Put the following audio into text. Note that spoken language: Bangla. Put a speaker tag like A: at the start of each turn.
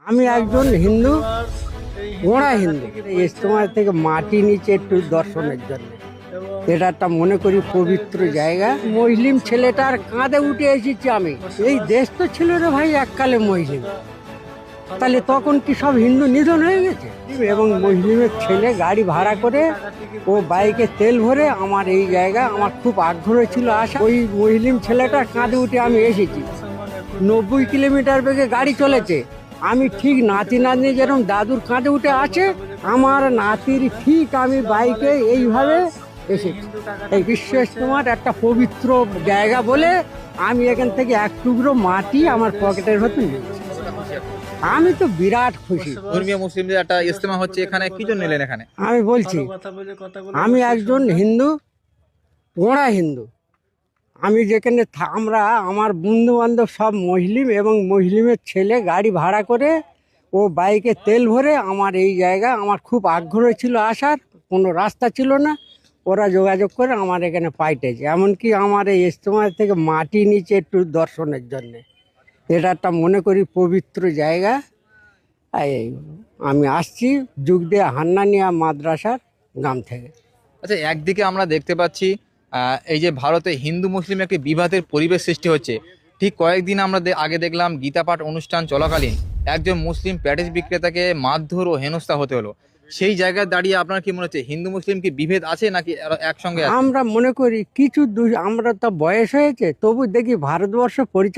A: আমি একজন হিন্দু, গোঁড়া হিন্দু। এই ইজতেমা থেকে মাটি নিচে একটু দর্শনের জন্য এটা একটা মনে করি পবিত্র জায়গা। মুসলিম ছেলেটার কাঁধে উঠে এসেছি আমি। এই দেশ তো ছিল রে ভাই এককালে মুসলিম, তাহলে তখন কি সব হিন্দু নিধন হয়ে গেছে? এবং মুসলিমের ছেলে গাড়ি ভাড়া করে ও বাইকে তেল ভরে আমার এই জায়গা, আমার খুব আগ্রহ ছিল আসা। ওই মুসলিম ছেলেটার কাঁধে উঠে আমি এসেছি। 90 কিলোমিটার বেগে গাড়ি চলেছে, আমি ঠিক নাতি নাতনি যেরকম দাদুর কাঁধে উঠে আছে, আমার নাতির ঠিক আমি বাইকে এইভাবে এসেছি। এই বিশ্ব ইজতেমার একটা পবিত্র জায়গা বলে আমি এখান থেকে এক টুকরো মাটি আমার পকেটের ভেতর নিয়েছি। আমি তো বিরাট খুশি।
B: ধর্মীয় মুসলিমদের একটা ইজতেমা হচ্ছে, এখানে কি জন্য এলেন এখানে?
A: আমি বলছি, আমি একজন হিন্দু, গোঁড়া হিন্দু। আমি যেখানে আমরা আমার বন্ধু বান্ধব সব মুসলিম, এবং মুসলিমের ছেলে গাড়ি ভাড়া করে ও বাইকে তেল ভরে আমার এই জায়গা, আমার খুব আগ্রহ ছিল আসার, কোনো রাস্তা ছিল না। ওরা যোগাযোগ করে আমার এখানে পাইটেছে। এমনকি আমার এই ইজতেমা থেকে মাটি নিচে একটু দর্শনের জন্যে এটা একটা মনে করি পবিত্র জায়গা। এই আমি আসছি যুগদিয়া হান্নানিয়া মাদ্রাসার গ্রাম থেকে।
B: আচ্ছা, একদিকে আমরা দেখতে পাচ্ছি এই যে ভারতে হিন্দু মুসলিম একটি বিবাদের পরিবেশ সৃষ্টি হচ্ছে। ঠিক কয়েকদিন আমরা আগে দেখলাম গীতা পাঠ অনুষ্ঠান চলাকালীন একজন মুসলিম প্যাটিস বিক্রেতাকে মারধর ও হেনস্থা হতে হলো। সেই জায়গায় দাঁড়িয়ে আপনার কি মনে হচ্ছে, হিন্দু মুসলিম কি বিভেদ আছে নাকি এরা একসঙ্গে আছে?
A: আমরা মনে করি কিছু আমরা তো বয়স হয়েছে, তবু দেখি ভারতবর্ষ পরিচালনা